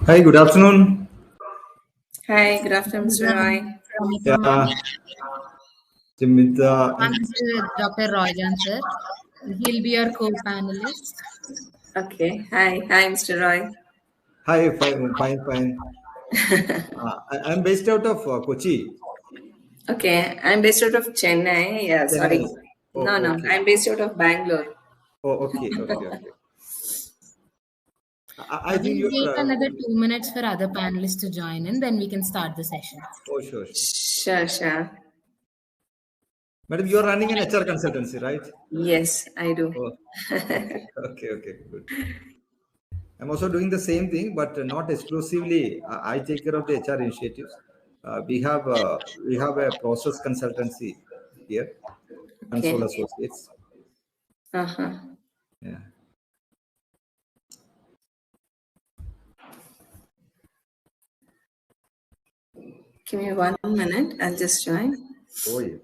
Hi, good afternoon. Hi, good afternoon, Mr. Roy. Yeah, Ramitha. I'm Dr. Rajan, sir. He'll be our co-panelist. Okay. Hi, Mr. Roy. Hi, fine. I'm based out of Kochi. Okay, I'm based out of Chennai. Yeah, sorry. Chennai. Oh, No, okay. I'm based out of Bangalore. Oh, okay. I think We'll wait you're. another 2 minutes for other panelists to join in, then we can start the session. Oh, sure. Sure. Madam, you're running an HR consultancy, right? Yes, I do. Oh, okay, good. I'm also doing the same thing, but not exclusively. I take care of the HR initiatives. We have a process consultancy here, Consoul Okay. Associates. Uh-huh. Yeah. Give me 1 minute. I'll just join. Oh, yes.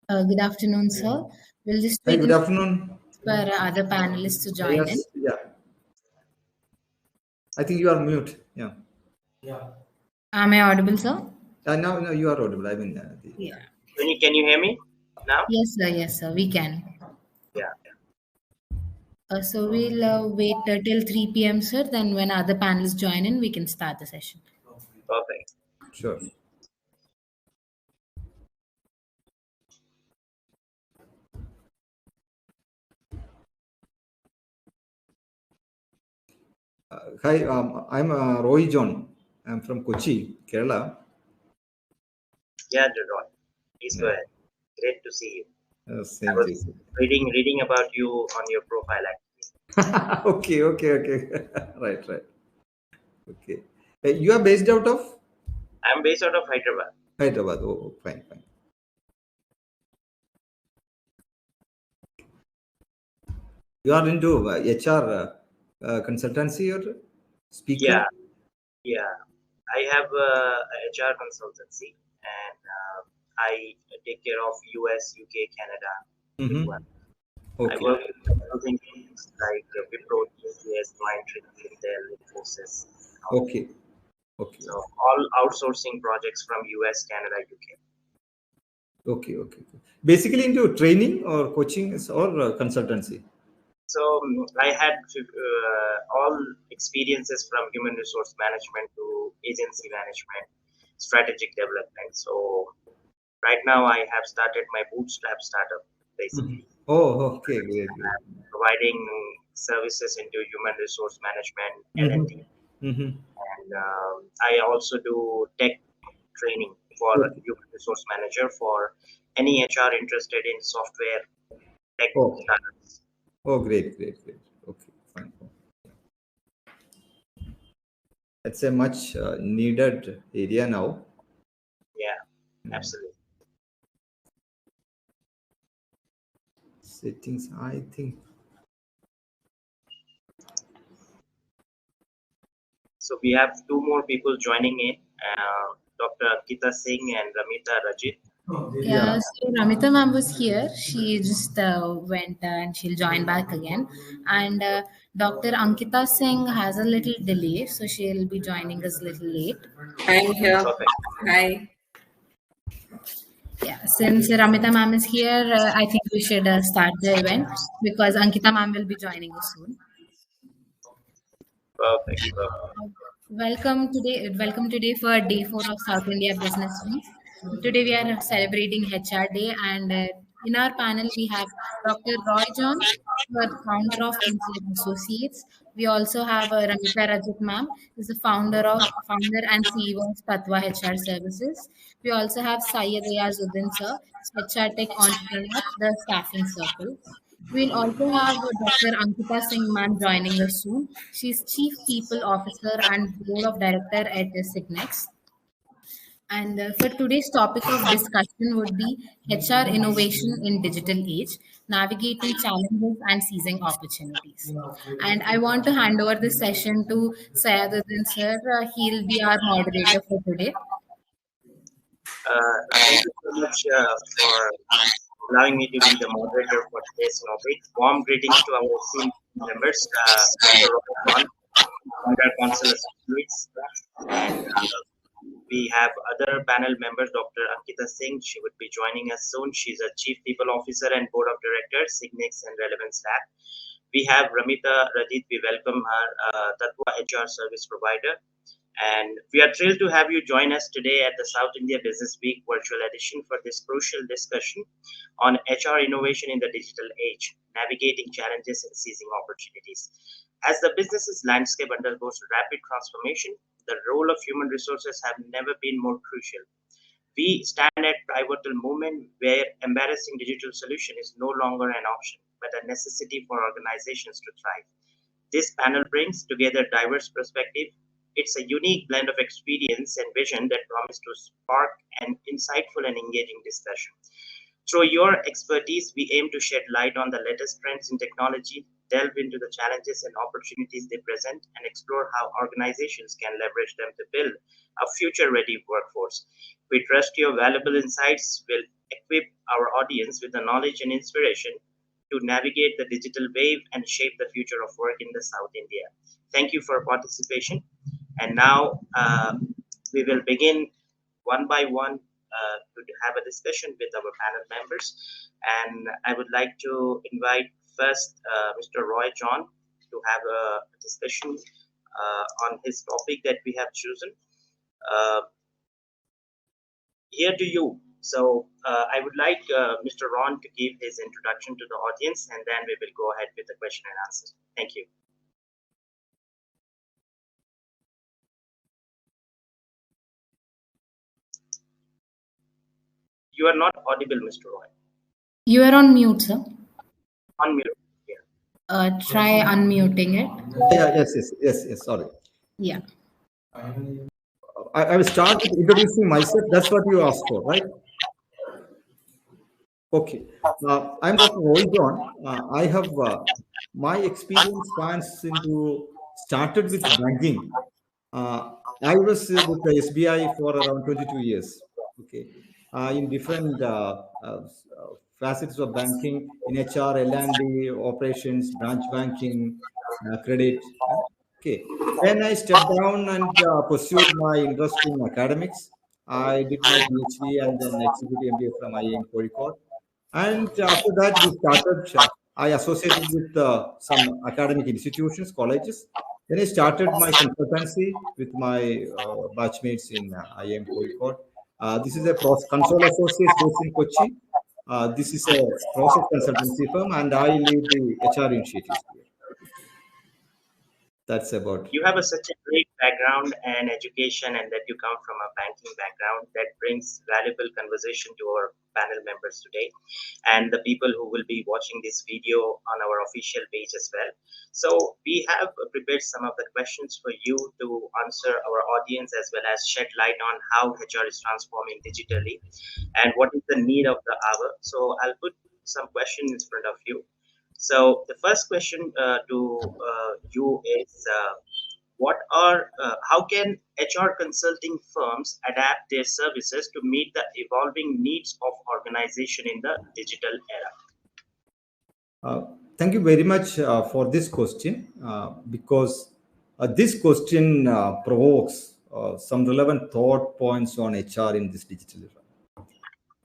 Good afternoon, sir. We'll just Hi, wait good afternoon. for other panelists to join in. Yes, yeah. I think you are mute. Yeah. Am I audible, sir? Now you are audible. I mean, Yeah. Can you hear me now? Yes, sir. We can. Yeah. So we'll wait till 3 p.m., sir. Then when other panelists join in, we can start the session. Perfect. sure. Hi, I'm Roy John. I'm from Kochi, Kerala. Yeah, Rod. Please go ahead. Great to see you. I Same was to reading about you on your profile actually. you. Okay. Right. Okay. You are based out of I'm based out of Hyderabad. Hyderabad. Oh, fine. You are into HR consultancy or speaker? Yeah. I have a HR consultancy and I take care of US, UK, Canada. Mm-hmm. I Okay. work with consulting companies like Wipro, TCS, Mindtree, Intel, Infosys. Okay. So all outsourcing projects from US, Canada, UK. Okay. Basically into training or coaching or consultancy. So I had all experiences from human resource management to agency management, strategic development. So right now I have started my bootstrap startup basically. Oh, okay, great. Providing services into human resource management, L&D. And I also do tech training for human resource manager for any HR interested in software tech startups. Oh, great. Okay, fine. It's a much needed area now. Yeah, absolutely. Settings, I think. So we have two more people joining in, Dr. Ankita Singh and Ramitha Rajith. Yeah, so Ramitha ma'am was here. She just went and she'll join back again. And Dr. Ankita Singh has a little delay, so she'll be joining us a little late. I'm here. Perfect. Hi. Yeah, since Ramitha ma'am is here, I think we should start the event because Ankita ma'am will be joining us soon. Perfect. Welcome today for day 4 of South India Business Week. Today we are celebrating HR Day, and in our panel we have Dr. Roy John, the founder of Consoul Associates. We also have Ramitha Rajith ma'am, who is the founder and CEO of TATVA HR Services. We also have Syed Aiyaz Uddin sir, HR Tech entrepreneur, the Staffing Circle. We'll also have Dr. Ankita Singh ma'am joining us soon. She's Chief People Officer and Board of Director at Signex. And for today's topic of discussion would be HR innovation in digital age, navigating challenges and seizing opportunities. And I want to hand over this session to Syed Uddin sir. He'll be our moderator for today. Thank you so much for allowing me to be the moderator for today's topic. Warm greetings to our team members, Mr. Ramitha, under Consoul Associates, and we have other panel members, Dr. Ankita Singh. She would be joining us soon. She's a Chief People Officer and Board of Directors, Signex and Relevance Lab. We have Ramitha, Rajith. We welcome her, TATVA HR service provider. And we are thrilled to have you join us today at the South India Business Week virtual edition for this crucial discussion on HR innovation in the digital age, navigating challenges and seizing opportunities. As the business's landscape undergoes rapid transformation, the role of human resources have never been more crucial. We stand at a pivotal moment where embarrassing digital solution is no longer an option, but a necessity for organizations to thrive. This panel brings together diverse perspectives. It's a unique blend of experience and vision that promise to spark an insightful and engaging discussion. Through your expertise, we aim to shed light on the latest trends in technology, delve into the challenges and opportunities they present, and explore how organizations can leverage them to build a future-ready workforce. We trust your valuable insights will equip our audience with the knowledge and inspiration to navigate the digital wave and shape the future of work in the South India. Thank you for participation. And now we will begin one by one to have a discussion with our panel members. And I would like to invite first Mr. Roy John to have a discussion on his topic that we have chosen. Here to you. So I would like Mr. Ron to give his introduction to the audience, and then we will go ahead with the question and answer. Thank you. You are not audible, Mr. Roy. You are on mute, sir. On mute. Yeah. Try unmuting it. Yeah, yes. Sorry. Yeah. I will start with introducing myself. That's what you asked for, right? Okay. I'm Dr. Roy John. I have my experience started with banking. I was with the SBI for around 22 years. Okay. In different facets of banking, in HR, L&D, operations, branch banking, credit. Okay. Then I stepped down and pursued my interest in academics. I did my PhD and then executive MBA from IIM Kozhikode. And after that, I associated with some academic institutions, colleges. Then I started my consultancy with my batchmates in IIM Kozhikode. This is a Consoul Associates based in Kochi. This is a process consultancy firm, and I lead the HR initiatives here. That's about. You have such a great background and education, and that you come from a banking background that brings valuable conversation to our panel members today and the people who will be watching this video on our official page as well. So we have prepared some of the questions for you to answer our audience, as well as shed light on how HR is transforming digitally and what is the need of the hour. So I'll put some questions in front of you. So the first question to you is, how can HR consulting firms adapt their services to meet the evolving needs of organization in the digital era? Thank you very much for this question, because this question provokes some relevant thought points on HR in this digital era.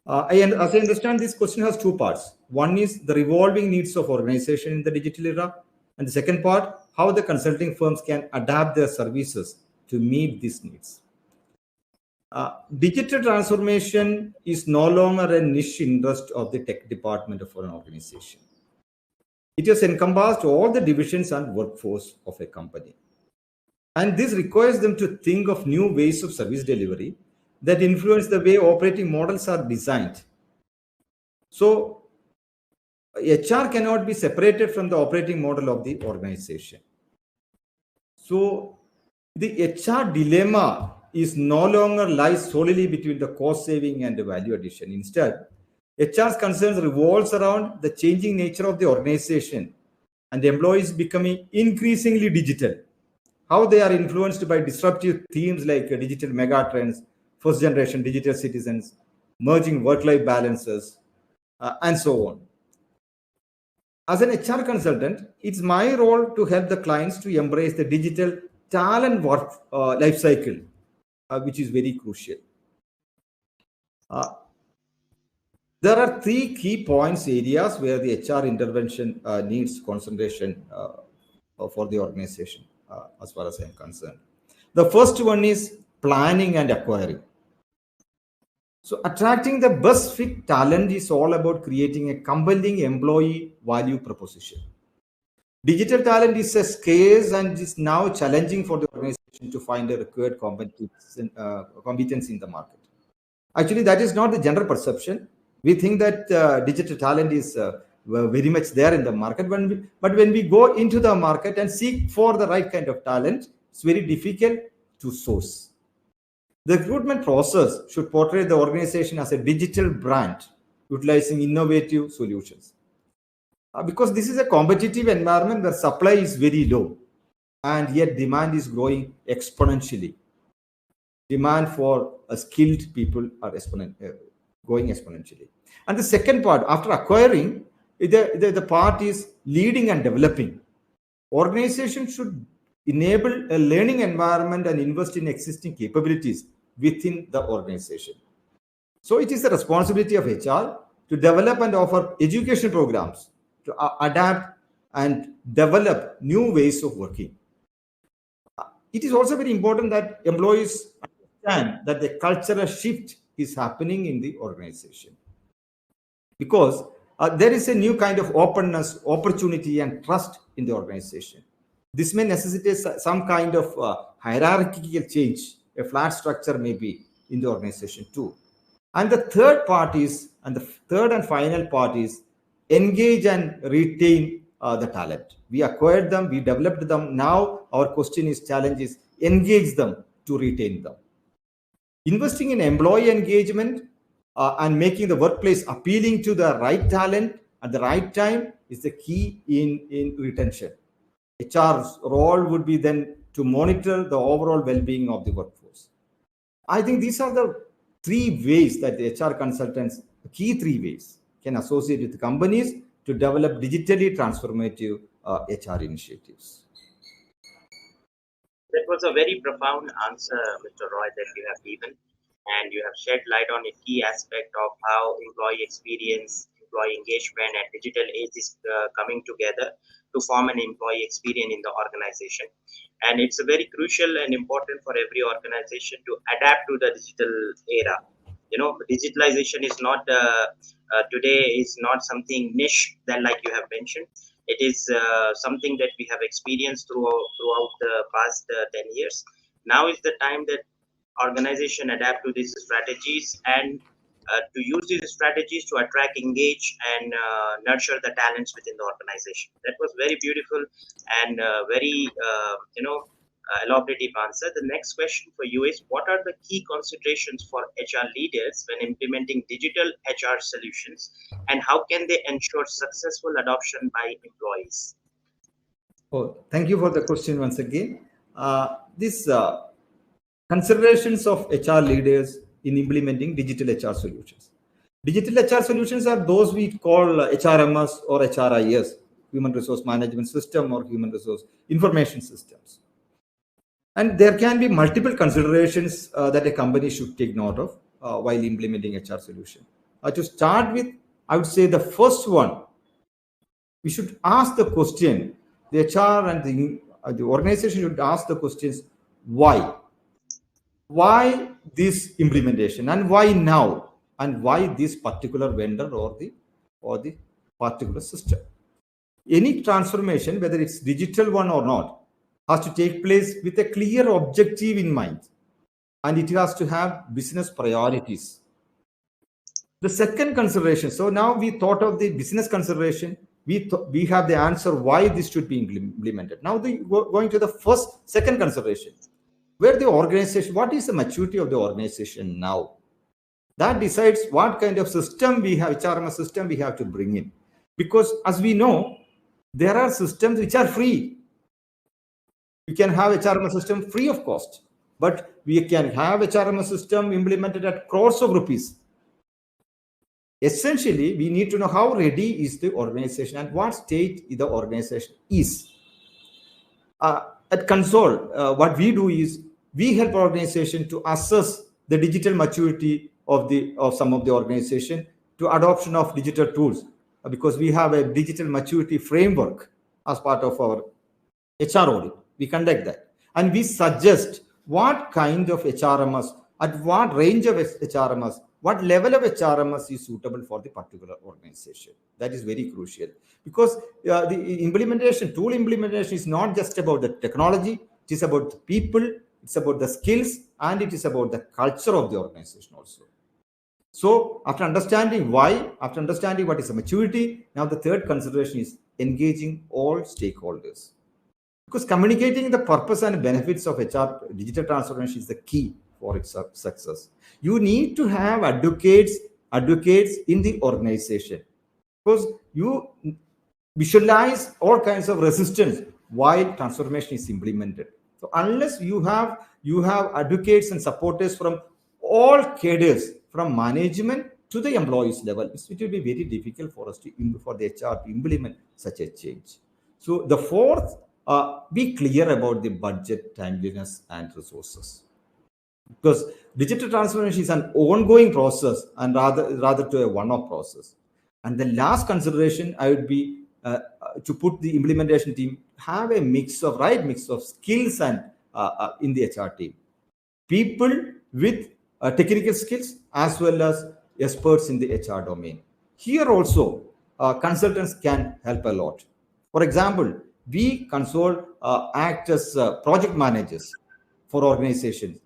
As I understand, this question has two parts. One is the revolving needs of organization in the digital era, and the second part, how the consulting firms can adapt their services to meet these needs. Digital transformation is no longer a niche interest of the tech department of an organization. It has encompassed all the divisions and workforce of a company. And this requires them to think of new ways of service delivery that influence the way operating models are designed. So HR cannot be separated from the operating model of the organization. So the HR dilemma is no longer lies solely between the cost saving and the value addition. Instead, HR's concerns revolves around the changing nature of the organization and employees becoming increasingly digital. How they are influenced by disruptive themes like digital megatrends, first generation digital citizens, merging work-life balances, and so on. As an HR consultant, it's my role to help the clients to embrace the digital talent work life cycle, which is very crucial. There are three key points areas where the HR intervention needs concentration for the organization, as far as I'm concerned. The first one is planning and acquiring. So attracting the best fit talent is all about creating a compelling employee value proposition. Digital talent is a scarce and is now challenging for the organization to find a required competence in the market. Actually, that is not the general perception. We think that digital talent is very much there in the market. But when we go into the market and seek for the right kind of talent, it's very difficult to source. The recruitment process should portray the organization as a digital brand, utilizing innovative solutions. Because this is a competitive environment where supply is very low, and yet demand is growing exponentially. Demand for skilled people are going exponentially. And the second part, after acquiring, the part is leading and developing. Organizations should enable a learning environment and invest in existing capabilities within the organization. So it is the responsibility of HR to develop and offer education programs to adapt and develop new ways of working. It is also very important that employees understand that the cultural shift is happening in the organization, because there is a new kind of openness, opportunity, and trust in the organization. This may necessitate some kind of hierarchical change, a flat structure maybe in the organization too. And the third and final part is engage and retain the talent. We acquired them, we developed them. Now our challenge is engage them to retain them. Investing in employee engagement and making the workplace appealing to the right talent at the right time is the key in retention. HR's role would be then to monitor the overall well-being of the workforce. I think these are the three ways that the HR consultants, the key three ways, can associate with companies to develop digitally transformative HR initiatives. That was a very profound answer, Mr. Roy, that you have given, and you have shed light on a key aspect of how employee experience, employee engagement, and digital age is coming together to form an employee experience in the organization. And it's very crucial and important for every organization to adapt to the digital era. Digitalization is not today is not something niche that, like you have mentioned. It is something that we have experienced throughout the past 10 years. Now is the time that organization adapt to these strategies and to use these strategies to attract, engage, and nurture the talents within the organization. That was very beautiful and very elaborative answer. The next question for you is, what are the key considerations for HR leaders when implementing digital HR solutions, and how can they ensure successful adoption by employees? Oh, thank you for the question once again. These considerations of HR leaders in implementing digital HR solutions. Digital HR solutions are those we call HRMS or HRIS, Human Resource Management System or Human Resource Information Systems. And there can be multiple considerations that a company should take note of while implementing HR solution. To start with, I would say the first one, we should ask the question, the HR and the organization should ask the questions, why? Why this implementation, and why now, and why this particular vendor or the particular system? Any transformation, whether it's digital one or not, has to take place with a clear objective in mind, and it has to have business priorities. The second consideration, so now we thought of the business consideration, we have the answer why this should be implemented. Now going to the second consideration, where the organization, what is the maturity of the organization now? That decides what kind of system we have, HRMS system we have to bring in. Because as we know, there are systems which are free. We can have HRMS system free of cost, but we can have HRMS system implemented at crores of rupees. Essentially, we need to know how ready is the organization and what state the organization is. At Consoul, what we do is we help organization to assess the digital maturity of some of the organization to adoption of digital tools, because we have a digital maturity framework as part of our HR audit. We conduct that, and we suggest what kind of HRMS, at what range of HRMS, what level of HRMS is suitable for the particular organization. That is very crucial, because the implementation, tool implementation is not just about the technology, it is about the people, it's about the skills, and it is about the culture of the organization also. So after understanding why, after understanding what is the maturity, now the third consideration is engaging all stakeholders. Because communicating the purpose and benefits of HR digital transformation is the key for its success. You need to have advocates in the organization, because you visualize all kinds of resistance while transformation is implemented. So unless you have advocates and supporters from all cadres, from management to the employees level, it will be very difficult for us for the HR to implement such a change. So the fourth, be clear about the budget, timeliness, and resources, because digital transformation is an ongoing process and rather to a one-off process. And the last consideration I would be to put the implementation team have a right mix of skills and in the HR team, people with technical skills as well as experts in the HR domain. Here also consultants can help a lot. For example, we Consoul act as project managers for organizations,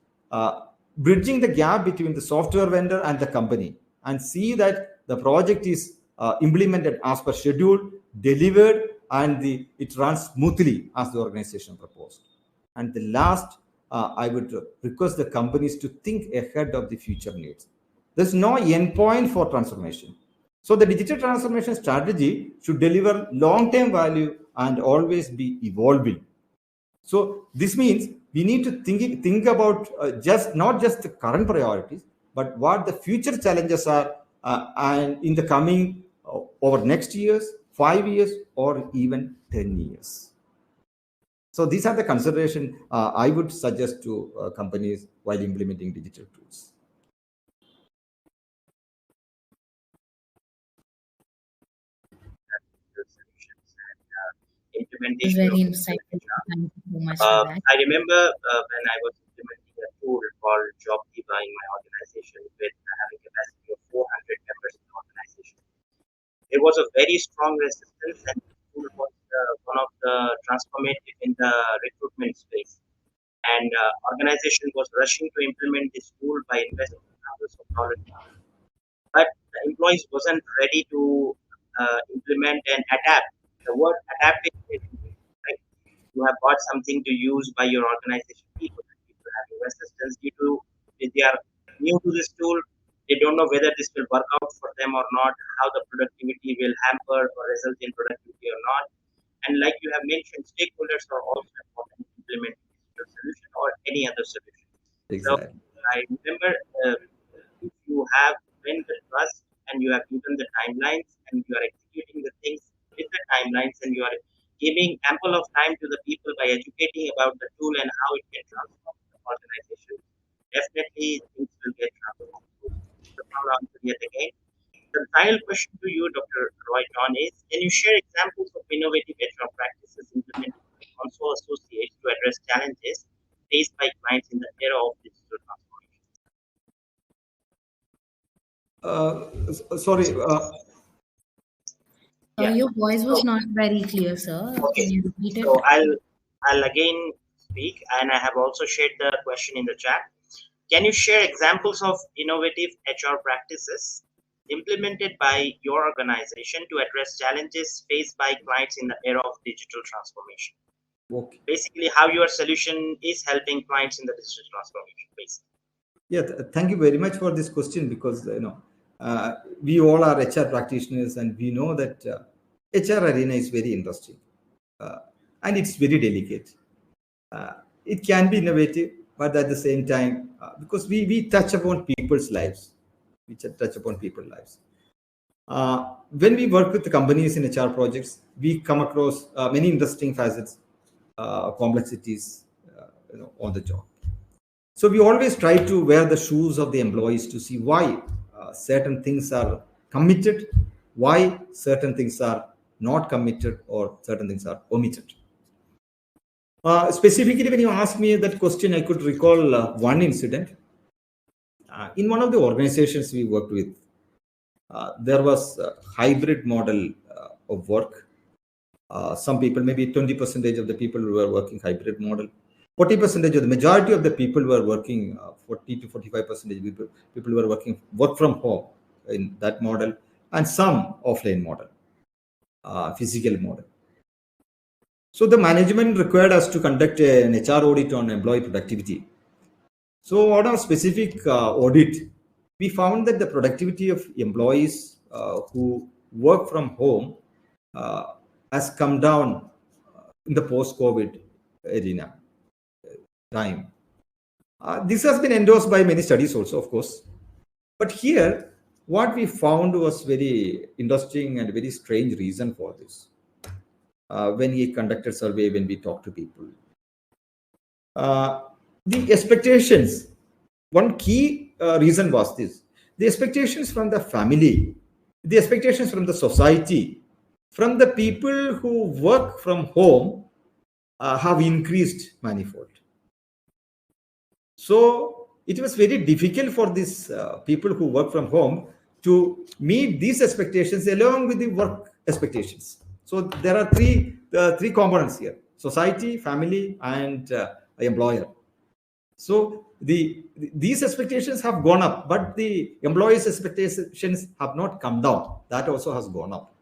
bridging the gap between the software vendor and the company, and see that the project is implemented as per schedule, delivered, and it runs smoothly as the organization proposed. And the last, I would request the companies to think ahead of the future needs. There's no endpoint for transformation. So the digital transformation strategy should deliver long-term value and always be evolving. So this means we need to think about not just the current priorities, but what the future challenges are, and in the coming over next years, 5 years, or even 10 years. So these are the considerations I would suggest to companies while implementing digital tools. It's Implementation very of insightful. HR. Thank you so much for that. I remember when I was implementing a tool called TATVA in my organization with having capacity of 400 members in the organization. There was a very strong resistance, and the tool was one of the transformative in the recruitment space. And organization was rushing to implement this tool by investing thousands of dollars. But the employees wasn't ready to implement and adapt. The word adapting is right. You have got something to use by your organization people. People having resistance due to they are new to this tool. They don't know whether this will work out for them or not, how the productivity will hamper or result in productivity or not. And like you have mentioned, stakeholders are also important in implementing digital solution or any other solution. So Exactly. I remember if you have win the trust and you have given the timelines and you are executing the things with the timelines and you are giving ample of time to the people by educating about the tool and how it can transform the organization, definitely things will get transformed. So now answer yet again. The final question to you, Dr. Roy John, is can you share examples of innovative HR practices implemented by Consoul associates to address challenges faced by clients in the era of digital transformation? Sorry. Yeah. Your voice was not very clear, sir. Okay. Can you repeat it? So I'll again speak, and I have also shared the question in the chat. Can you share examples of innovative HR practices implemented by your organization to address challenges faced by clients in the era of digital transformation? Okay. Basically, how your solution is helping clients in the digital transformation, basically. Yeah, thank you very much for this question, because we all are HR practitioners, and we know that HR arena is very interesting, and it's very delicate. It can be innovative, but at the same time, because we touch upon people's lives, we touch upon people's lives. When we work with the companies in HR projects, we come across many interesting facets, complexities, on the job. So we always try to wear the shoes of the employees to see why certain things are committed, why certain things are not committed, or certain things are omitted. Specifically, when you ask me that question, I could recall one incident. In one of the organizations we worked with, there was a hybrid model of work. Some people, maybe 20% of the people were working hybrid model. 40% of the majority of the people were working, 40 to 45% people were working work from home in that model, and some offline model, physical model. So the management required us to conduct an HR audit on employee productivity. So on a specific audit, we found that the productivity of employees who work from home has come down in the post-COVID arena time. This has been endorsed by many studies also, of course. But here, what we found was very interesting and very strange reason for this. When we conducted survey, when we talked to people, the expectations, one key reason was this: the expectations from the family, the expectations from the society, from the people who work from home have increased manifold. So it was very difficult for these people who work from home to meet these expectations along with the work expectations. So there are three components here: society, family, and employer. So these expectations have gone up, but the employees' expectations have not come down. That also has gone up.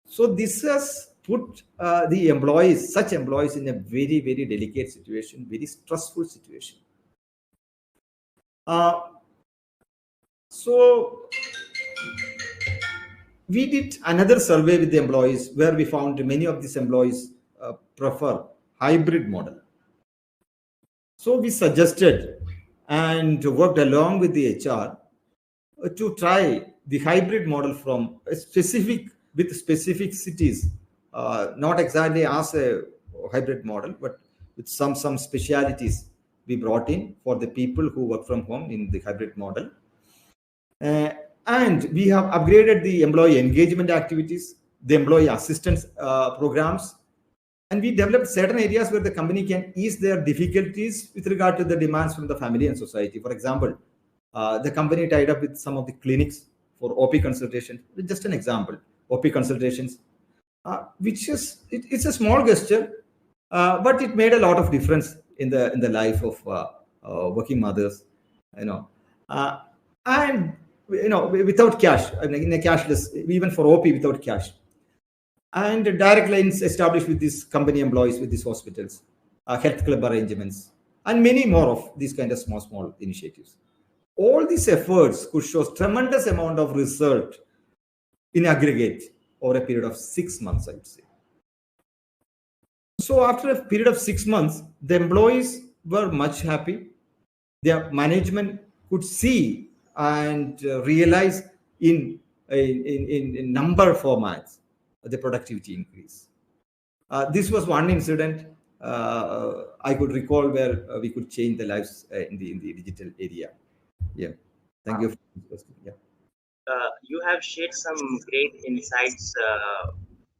So this has put the employees, such employees, in a very, very delicate situation, very stressful situation. So we did another survey with the employees, where we found many of these employees prefer hybrid model. So we suggested and worked along with the HR to try the hybrid model from specific cities, not exactly as a hybrid model, but with some specialities we brought in for the people who work from home in the hybrid model. And we have upgraded the employee engagement activities, the employee assistance programs, and we developed certain areas where the company can ease their difficulties with regard to the demands from the family and society. For example, the company tied up with some of the clinics for OP consultation. Just an example, OP consultations, which is it's a small gesture, but it made a lot of difference in the life of working mothers, and without cash, in a cashless, even for OP without cash, and direct lines established with these company employees, with these hospitals, health club arrangements, and many more of these kind of small initiatives. All these efforts could show tremendous amount of result in aggregate over a period of 6 months, I would say. So after a period of 6 months, the employees were much happy. Their management could see and realize in number formats the productivity increase. This was one incident I could recall where we could change the lives in the digital area. Yeah, thank you for this question. Yeah. You have shared some great insights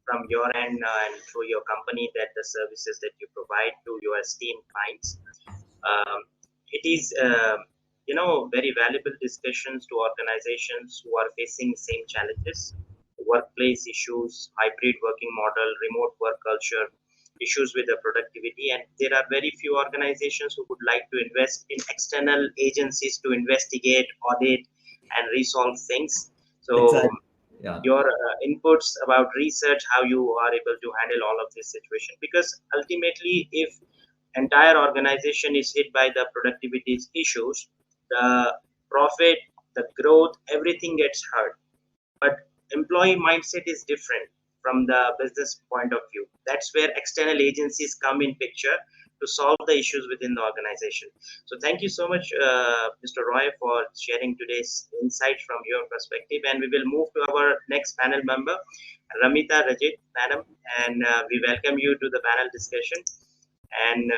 from your end and through your company, that the services that you provide to your esteemed clients. It is, very valuable discussions to organizations who are facing same challenges: workplace issues, hybrid working model, remote work culture, issues with the productivity. And there are very few organizations who would like to invest in external agencies to investigate, audit, and resolve things. So Exactly. your inputs about research, how you are able to handle all of this situation. Because ultimately, if entire organization is hit by the productivity issues, the profit, the growth, everything gets hurt. But employee mindset is different from the business point of view. That's where external agencies come in picture to solve the issues within the organization. So thank you so much, Mr. Roy, for sharing today's insights from your perspective. And we will move to our next panel member, Ramitha, Rajith, madam, and we welcome you to the panel discussion. And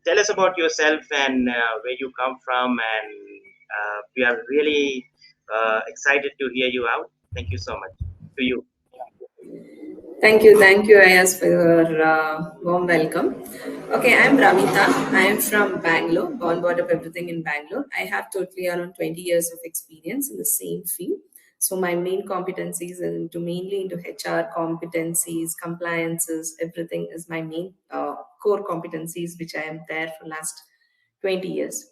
tell us about yourself and where you come from, and we are really excited to hear you out. Thank you so much. To you. Thank you, Aiyaz, for your warm welcome. Okay, I'm Ramitha. I am from Bangalore, born, brought up, everything in Bangalore. I have totally around 20 years of experience in the same field. So my main competencies mainly into HR competencies, compliances, everything is my main core competencies, which I am there for last 20 years.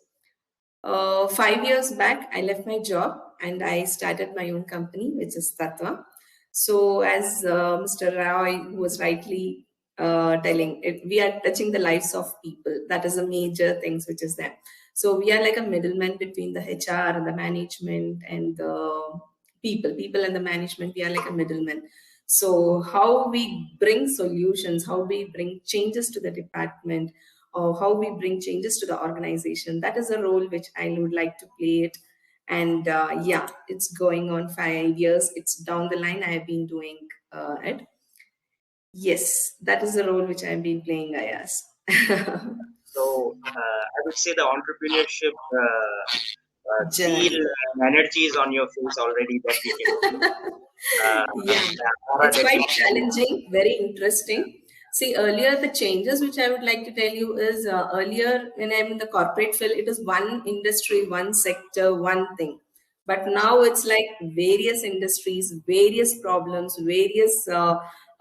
5 years back, I left my job and I started my own company, which is TATVA. So as Mr. Roy was rightly telling, we are touching the lives of people. That is a major thing which is there. So we are like a middleman between the HR and the management and the people and the management. We are like a middleman. So how we bring solutions, how we bring changes to the department, or how we bring changes to the organization, that is a role which I would like to play it. And yeah, it's going on 5 years. It's down the line. I have been doing it. Yes, that is the role which I've been playing, Aiyaz. So I would say the entrepreneurship zeal and energy is on your face already, that we can it's quite challenging, very interesting. See, earlier the changes which I would like to tell you is earlier when I'm in the corporate field, it is one industry, one sector, one thing. But now it's like various industries, various problems, various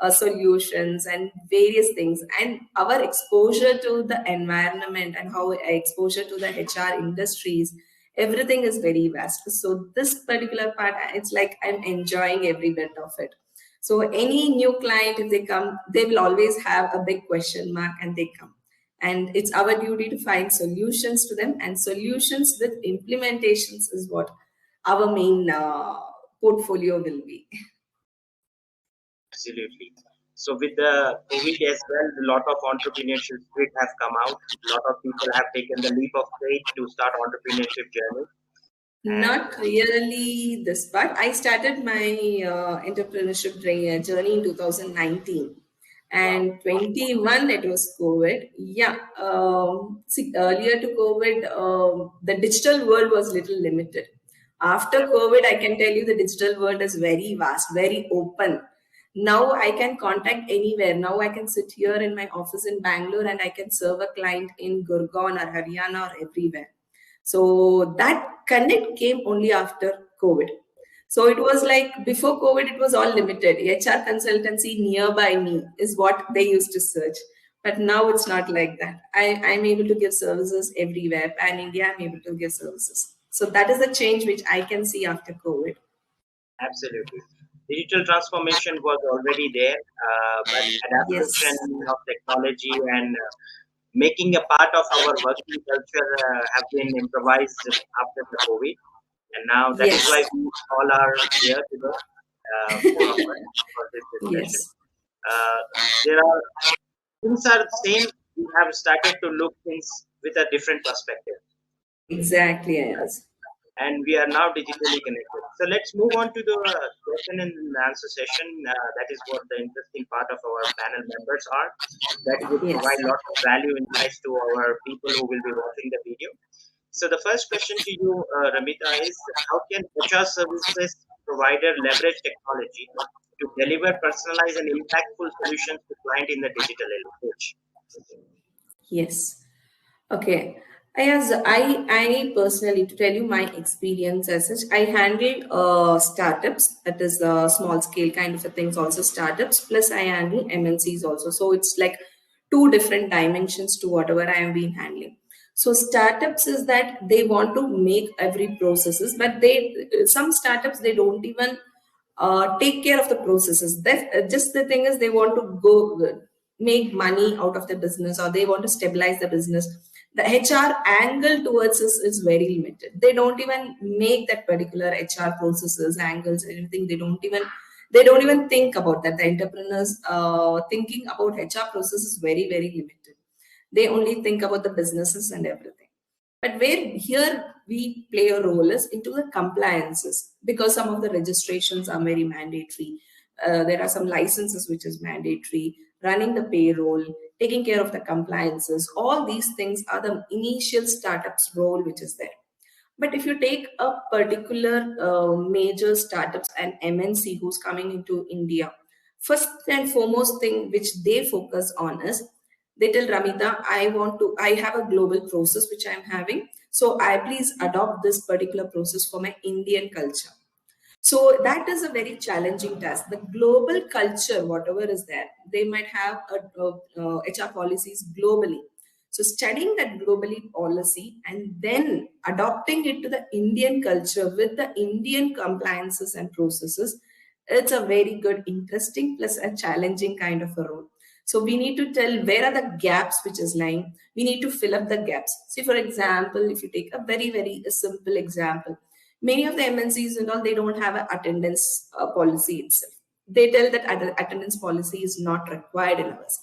solutions and various things. And our exposure to the environment and how exposure to the HR industries, everything is very vast. So this particular part, it's like I'm enjoying every bit of it. So any new client, if they come, they will always have a big question mark and they come. And it's our duty to find solutions to them, and solutions with implementations is what our main portfolio will be. Absolutely. So with the COVID as well, a lot of entrepreneurship spirit has come out. A lot of people have taken the leap of faith to start entrepreneurship journey. Not really this part. I started my entrepreneurship journey in 2019. And 21, it was COVID. Yeah. See, earlier to COVID, the digital world was little limited. After COVID, I can tell you the digital world is very vast, very open. Now I can contact anywhere. Now I can sit here in my office in Bangalore and I can serve a client in Gurgaon or Haryana or everywhere. So that connect came only after COVID. So it was like before COVID, it was all limited. HR consultancy nearby me is what they used to search. But now it's not like that. I'm able to give services everywhere. Pan India, I'm able to give services. So that is the change which I can see after COVID. Absolutely. Digital transformation was already there, but adaptation of technology and making a part of our working culture have been improvised after the COVID. And now that is why we all are here today for this discussion. There are things are the same. We have started to look things with a different perspective. Exactly, Aiyaz. And we are now digitally connected. So let's move on to the question and answer session. That is what the interesting part of our panel members are. That would provide lots of value insights to our people who will be watching the video. So the first question to you, Ramitha, is how can HR services provider leverage technology to deliver personalized and impactful solutions to client in the digital age? Yes. Okay. I personally, to tell you my experience as such, I handle startups, that is small scale kind of a things, also startups, plus I handle MNCs also. So it's like two different dimensions to whatever I have been handling. So startups is that they want to make every processes, but some startups, they don't even take care of the processes. Just the thing is, they want to go make money out of the business, or they want to stabilize the business. The HR angle towards this is very limited. They don't even make that particular HR processes, angles, anything. They don't even think about that. The entrepreneurs thinking about HR process is very, very limited. They only think about the businesses and everything. But where here we play a role is into the compliances, because some of the registrations are very mandatory. There are some licenses which is mandatory, running the payroll, taking care of the compliances. All these things are the initial startups role which is there. But if you take a particular major startups and MNC who's coming into India, first and foremost thing which they focus on is, they tell Ramitha, I have a global process which I'm having. So I please adopt this particular process for my Indian culture. So that is a very challenging task. The global culture, whatever is there, they might have HR policies globally. So studying that globally policy and then adopting it to the Indian culture with the Indian compliances and processes, it's a very good, interesting plus a challenging kind of a role. So we need to tell where are the gaps which is lying. We need to fill up the gaps. See, for example, if you take a very, very simple example, many of the MNCs and all, they don't have an attendance policy itself. They tell that attendance policy is not required in ours.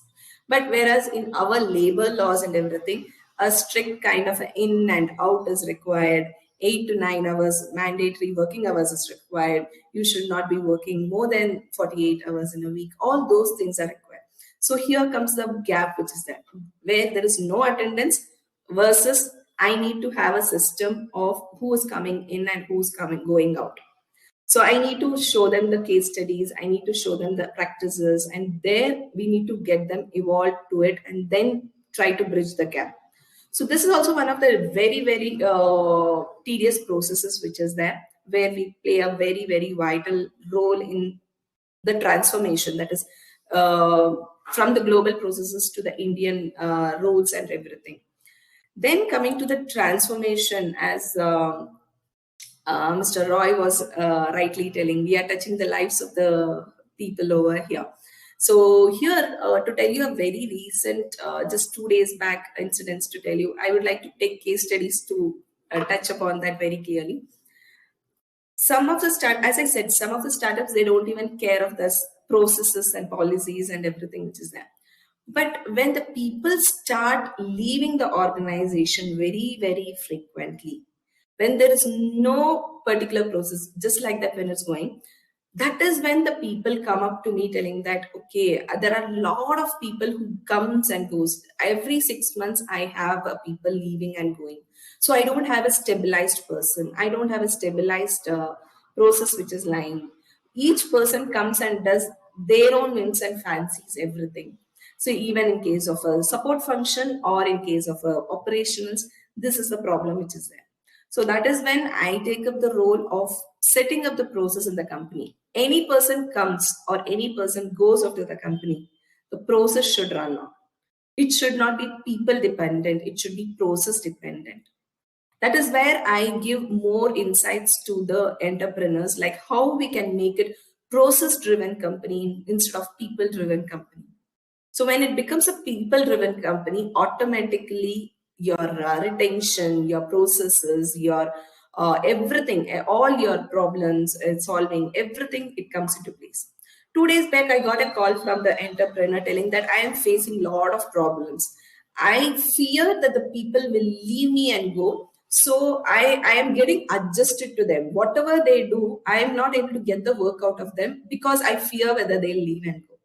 But whereas in our labor laws and everything, a strict kind of in and out is required. 8 to 9 hours mandatory working hours is required. You should not be working more than 48 hours in a week. All those things are required. So here comes the gap which is there, where there is no attendance versus I need to have a system of who is coming in and who's going out. So I need to show them the case studies. I need to show them the practices, and there we need to get them evolved to it and then try to bridge the gap. So this is also one of the very, very tedious processes which is there, where we play a very, very vital role in the transformation, that is from the global processes to the Indian roles and everything. Then coming to the transformation, as Mr. Roy was rightly telling, we are touching the lives of the people over here. So here, to tell you a very recent, just 2 days back incidents to tell you, I would like to take case studies to touch upon that very clearly. Some of the as I said, some of the startups, they don't even care of this processes and policies and everything which is there. But when the people start leaving the organization very, very frequently, when there is no particular process, just like that when it's going, that is when the people come up to me telling that, okay, there are a lot of people who comes and goes. Every 6 months, I have people leaving and going. So I don't have a stabilized person. I don't have a stabilized process which is lying. Each person comes and does their own whims and fancies, everything. So even in case of a support function or in case of operationals, this is the problem which is there. So that is when I take up the role of setting up the process in the company. Any person comes or any person goes out to the company, the process should run on. It should not be people dependent. It should be process dependent. That is where I give more insights to the entrepreneurs, like how we can make it process-driven company instead of people-driven company. So when it becomes a people-driven company, automatically your retention, your processes, your everything, all your problems solving, everything, it comes into place. 2 days back, I got a call from the entrepreneur telling that I am facing a lot of problems. I fear that the people will leave me and go. So I am getting adjusted to them. Whatever they do, I am not able to get the work out of them because I fear whether they'll leave and go.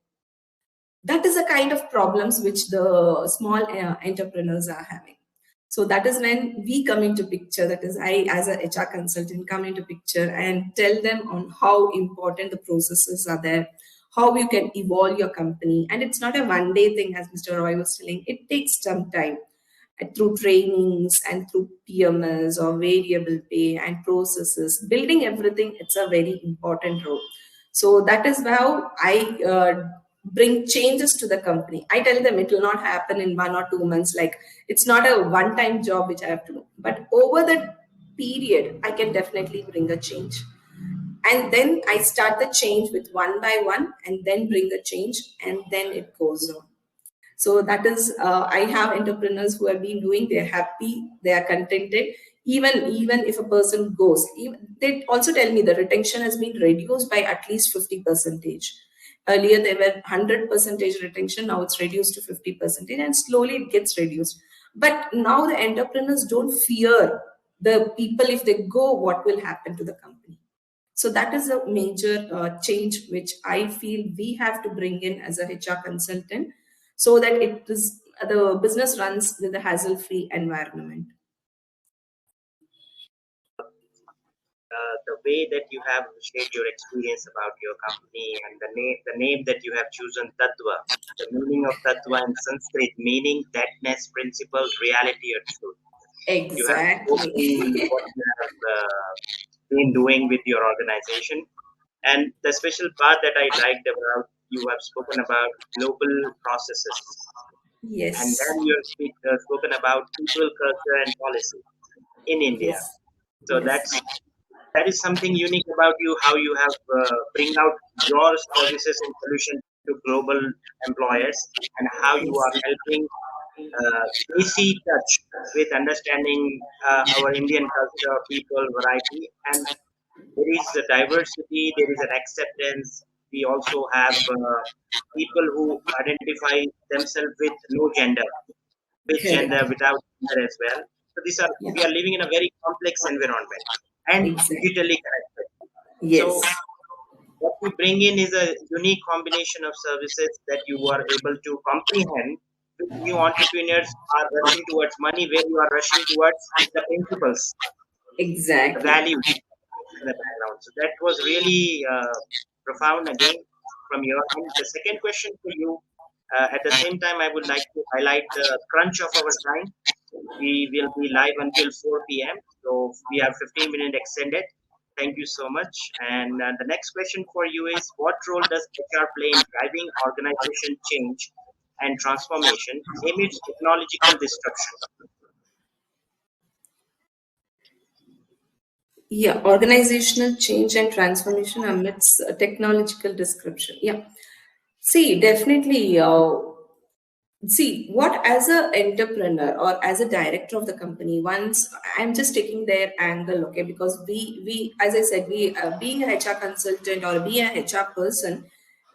That is the kind of problems which the small entrepreneurs are having. So that is when we come into picture. That is, I as a HR consultant come into picture and tell them on how important the processes are there, how you can evolve your company. And it's not a one-day thing, as Mr. Roy was telling. It takes some time. Through trainings and through PMS or variable pay and processes, building everything, it's a very important role. So that is how I bring changes to the company. I tell them it will not happen in 1 or 2 months. Like, it's not a one-time job which I have to do. But over the period, I can definitely bring a change. And then I start the change with one by one, and then bring the change, and then it goes on. So that is, I have entrepreneurs who have been doing, they're happy, they are contented. Even if a person goes, they also tell me the retention has been reduced by at least 50%. Earlier, there were 100% retention, now it's reduced to 50%, and slowly it gets reduced. But now the entrepreneurs don't fear the people. If they go, what will happen to the company? So that is a major change which I feel we have to bring in as a HR consultant, so that the business runs with a hassle-free environment. The way that you have shared your experience about your company, and the name that you have chosen, TATVA, the meaning of TATVA in Sanskrit, meaning thatness, principle, reality, or truth. Exactly. You have spoken what you have been doing with your organization. And the special part that I liked about, you have spoken about global processes. Yes. And then you have spoken about people, culture, and policy in India. Yes. So Yes. that is something unique about you, how you have bring out your services and solution to global employers, and how you are helping easy touch with understanding our Indian culture, people, variety, and there is a diversity, there is an acceptance. We also have people who identify themselves with no gender, with gender, without gender as well. So we are living in a very complex environment and digitally connected. Yes. So what you bring in is a unique combination of services that you are able to comprehend. New entrepreneurs are rushing towards money, where you are rushing towards the principles, the Exactly. values in the background. So that was really profound again from your end. The second question for you, at the same time, I would like to highlight the crunch of our time. We will be live until 4 p.m. So we have 15-minute extended. Thank you so much. And the next question for you is, what role does HR play in driving organization change and transformation amidst technological disruption? Yeah, organizational change and transformation amidst technological disruption. Yeah. See, definitely. See, what as an entrepreneur or as a director of the company, once I'm just taking their angle, okay, because we as I said, we being a HR consultant or being a HR person,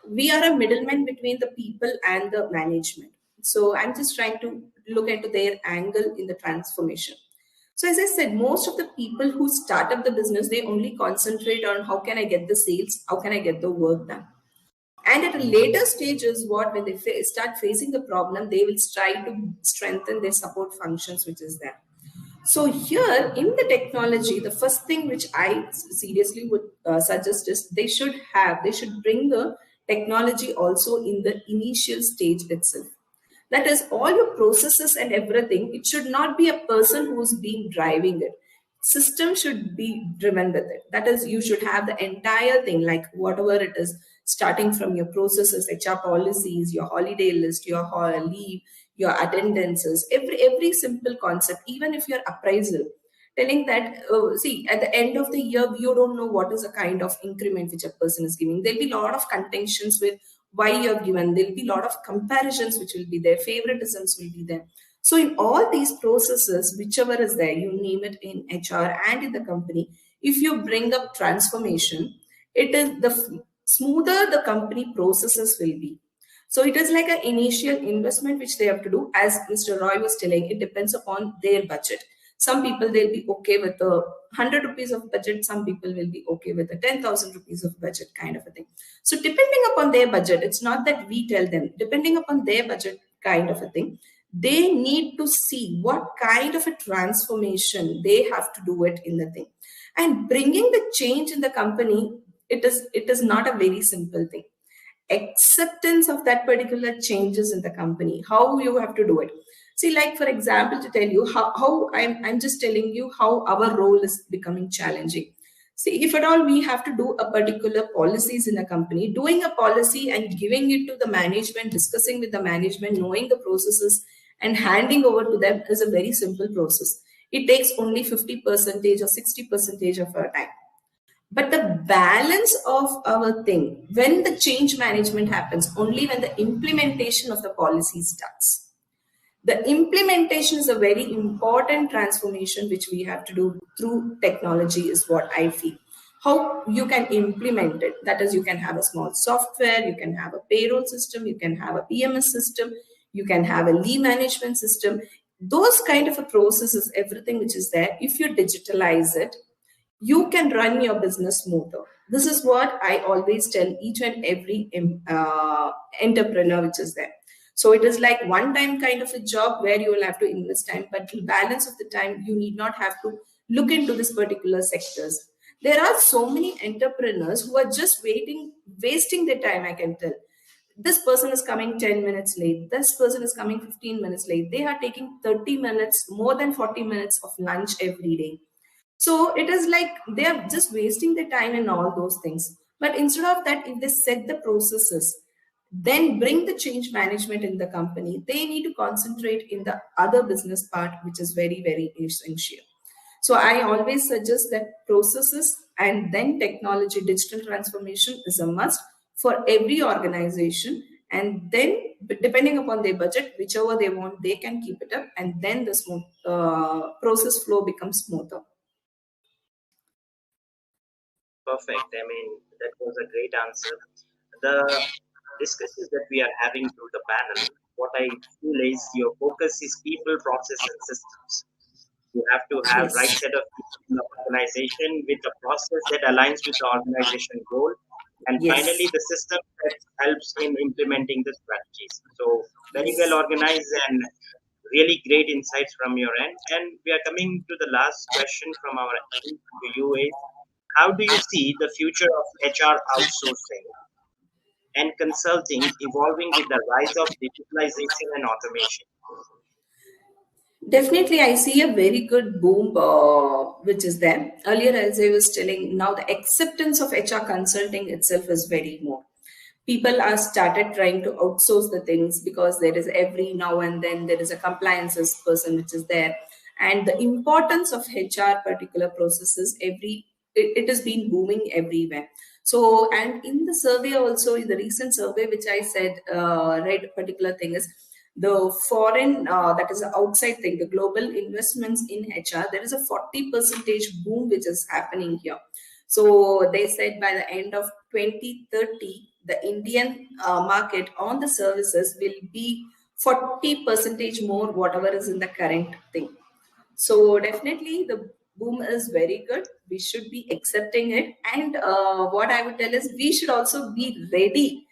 we are a middleman between the people and the management. So I'm just trying to look into their angle in the transformation. So as I said, most of the people who start up the business, they only concentrate on how can I get the sales, how can I get the work done. And at a later stage is what, when they start facing the problem, they will try to strengthen their support functions, which is there. So here in the technology, the first thing which I seriously would suggest is they should bring the technology also in the initial stage itself. That is, all your processes and everything, it should not be a person who's being driving it. System should be driven with it. That is, you should have the entire thing, like whatever it is, starting from your processes, HR policies, your holiday list, your leave, your attendances, every simple concept, even if you're appraisal, telling that, see, at the end of the year, you don't know what is the kind of increment which a person is giving. There'll be a lot of contentions with why you have given. There'll be a lot of comparisons which will be there, favoritisms will be there. So in all these processes, whichever is there, you name it, in HR and in the company, if you bring up transformation, it is the smoother the company processes will be. So it is like an initial investment which they have to do. As Mr. Roy was telling, it depends upon their budget. Some people, they'll be okay with a 100 rupees of budget. Some people will be okay with a 10,000 rupees of budget, kind of a thing. So depending upon their budget, it's not that we tell them, depending upon their budget, kind of a thing, they need to see what kind of a transformation they have to do it in the thing. And bringing the change in the company, it is not a very simple thing. Acceptance of that particular changes in the company, how you have to do it. See, like for example, to tell you how I'm just telling you how our role is becoming challenging. See, if at all we have to do a particular policies in a company, doing a policy and giving it to the management, discussing with the management, knowing the processes and handing over to them is a very simple process. It takes only 50% or 60% of our time. But the balance of our thing, when the change management happens, only when the implementation of the policy starts. The implementation is a very important transformation which we have to do through technology, is what I feel. How you can implement it. That is, you can have a small software, you can have a payroll system, you can have a PMS system, you can have a leave management system. Those kind of a processes, everything which is there, if you digitalize it, you can run your business smoother. This is what I always tell each and every entrepreneur which is there. So it is like one time kind of a job where you will have to invest time, but the balance of the time you need not have to look into this particular sectors. There are so many entrepreneurs who are just wasting their time, I can tell. This person is coming 10 minutes late. This person is coming 15 minutes late. They are taking 30 minutes, more than 40 minutes of lunch every day. So it is like they are just wasting their time in all those things. But instead of that, if they set the processes, then bring the change management in the company, they need to concentrate in the other business part, which is very, very essential. So I always suggest that processes and then technology, digital transformation is a must for every organization. And then depending upon their budget, whichever they want, they can keep it up. And then the smooth process flow becomes smoother. Perfect. I mean, that was a great answer. The discussions that we are having through the panel, what I feel is your focus is people, process, and systems. You have to have right Yes. set of people in the organization with a process that aligns with the organization goal, and finally Yes. the system that helps in implementing the strategies. So very well Yes. organized and really great insights from your end. And we are coming to the last question from our end to you is, how do you see the future of HR outsourcing and consulting evolving with the rise of digitalization and automation? Definitely, I see a very good boom which is there. Earlier, as I was telling, now the acceptance of HR consulting itself is very more. People are started trying to outsource the things because there is every now and then there is a compliances person which is there, and the importance of HR particular processes it has been booming everywhere. So, and in the survey also, in the recent survey which I said read particular thing is the foreign that is the outside thing, the global investments in HR, there is a 40% boom which is happening here. So they said by the end of 2030, the Indian market on the services will be 40% more whatever is in the current thing. So definitely the boom is very good. We should be accepting it. And what I would tell is we should also be ready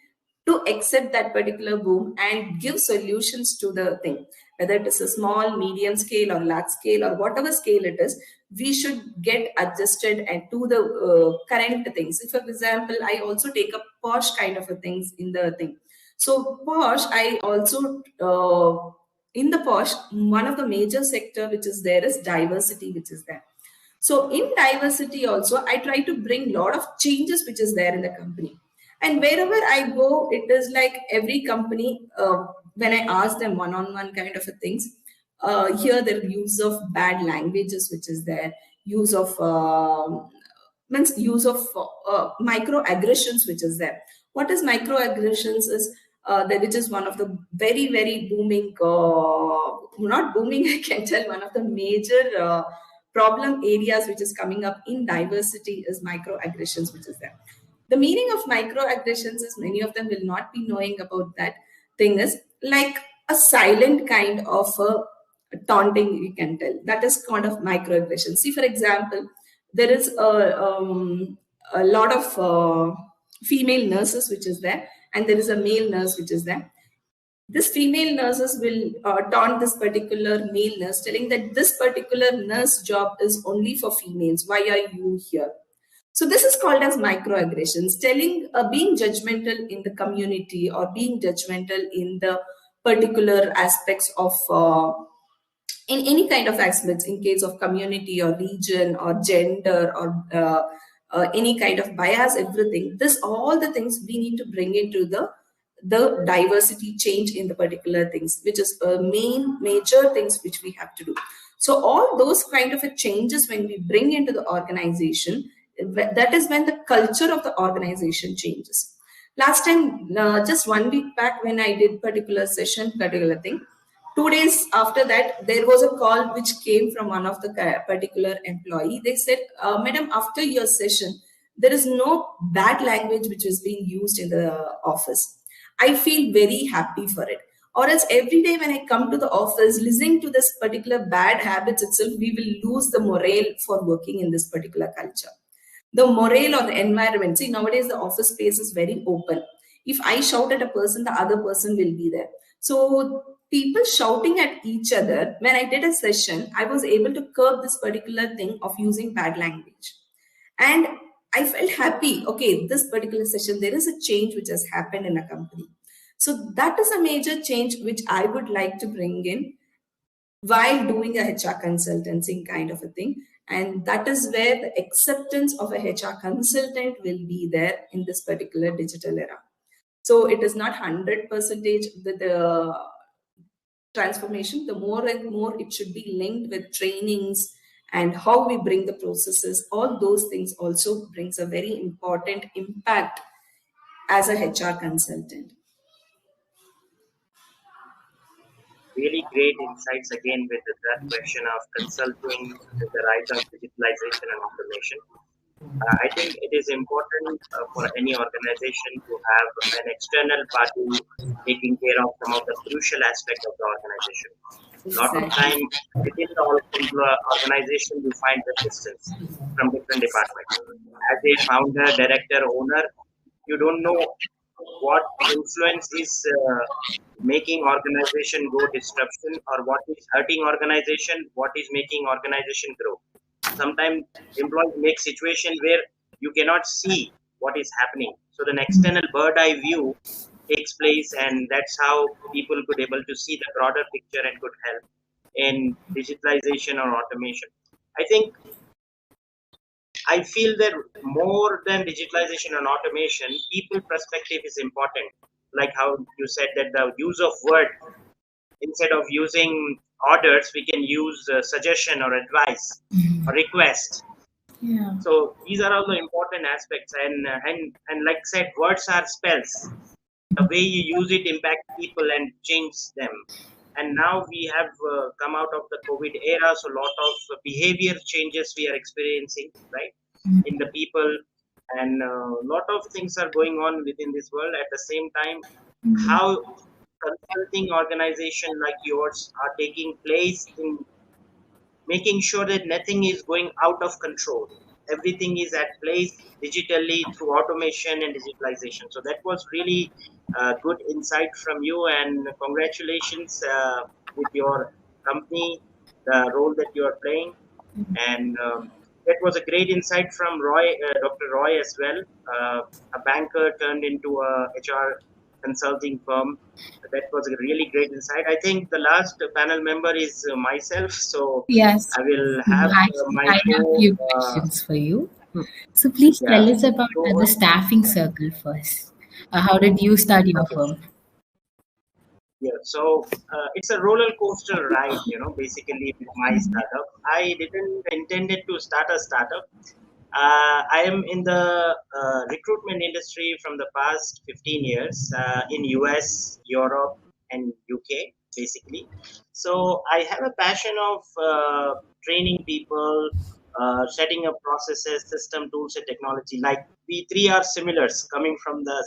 to accept that particular boom and give solutions to the thing. Whether it is a small, medium scale or large scale or whatever scale it is, we should get adjusted and to the current things. If, for example, I also take a posh kind of a things in the thing. So posh, I also in the posh, one of the major sector which is there is diversity, which is there. So in diversity also, I try to bring lot of changes which is there in the company. And wherever I go, it is like every company, when I ask them one-on-one kind of a things, here the use of bad languages which is there, use of microaggressions which is there. What is microaggressions is which is one of the very, very booming, not booming, I can tell, one of the major problem areas which is coming up in diversity is microaggressions which is there. The meaning of microaggressions is many of them will not be knowing about that thing is like a silent kind of a taunting, you can tell. That is kind of microaggression. See, for example, there is a lot of female nurses which is there, and there is a male nurse which is there. This female nurses will taunt this particular male nurse, telling that this particular nurse job is only for females. Why are you here? So this is called as microaggressions, telling, being judgmental in the community or being judgmental in the particular aspects of, in any kind of aspects, in case of community or region or gender or any kind of bias, everything. This, all the things we need to bring into the diversity change in the particular things, which is major things which we have to do. So all those kind of changes when we bring into the organization, That is when the culture of the organization changes. Last time, just 1 week back, when I did particular session, particular thing, 2 days after that, there was a call which came from one of the particular employee. They said, Madam, after your session, there is no bad language which is being used in the office. I feel very happy for it. Or else every day when I come to the office, listening to this particular bad habits itself, we will lose the morale for working in this particular culture. The morale or the environment. See, nowadays the office space is very open. If I shout at a person, the other person will be there. So people shouting at each other, when I did a session, I was able to curb this particular thing of using bad language. And I felt happy. Okay, this particular session, there is a change which has happened in a company. So that is a major change which I would like to bring in while doing a HR consultancy kind of a thing. And that is where the acceptance of a HR consultant will be there in this particular digital era. So it is not 100% the transformation. The more and more it should be linked with trainings and how we bring the processes. All those things also brings a very important impact as a HR consultant. Really great insights again with that question of consulting with the rise of digitalization and automation. I think it is important for any organization to have an external party taking care of some of the crucial aspects of the organization. A lot of time within the organization, you find resistance from different departments. As a founder, director, owner, you don't know what influence is making organization go disruption, or what is hurting organization, what is making organization grow. Sometimes employees make situation where you cannot see what is happening. So the external bird eye view takes place, and that's how people could able to see the broader picture and could help in digitalization or automation. I feel that more than digitalization and automation, people perspective is important. Like how you said that the use of word, instead of using orders, we can use suggestion or advice or request. Yeah. So these are all the important aspects, and like I said, words are spells. The way you use it impacts people and change them. And now we have come out of the COVID era, so a lot of behavior changes we are experiencing, right, in the people, and a lot of things are going on within this world. At the same time, how consulting organization like yours are taking place in making sure that nothing is going out of control. Everything is at place digitally through automation and digitalization. So that was really good insight from you, and congratulations with your company, the role that you are playing. And that was a great insight from Dr. Roy as well, a banker turned into a HR consulting firm. That was a really great insight. I think the last panel member is myself, so Yes. I will have my I have a few questions for you. So please tell us about the staffing circle first. How did you start your firm? Yeah, so it's a roller coaster ride, basically with my startup. I didn't intended to start a startup. I am in the recruitment industry from the past 15 years in US, Europe, and UK, basically. So I have a passion of training people, setting up processes, system, tools, and technology. Like we three are similars, coming from the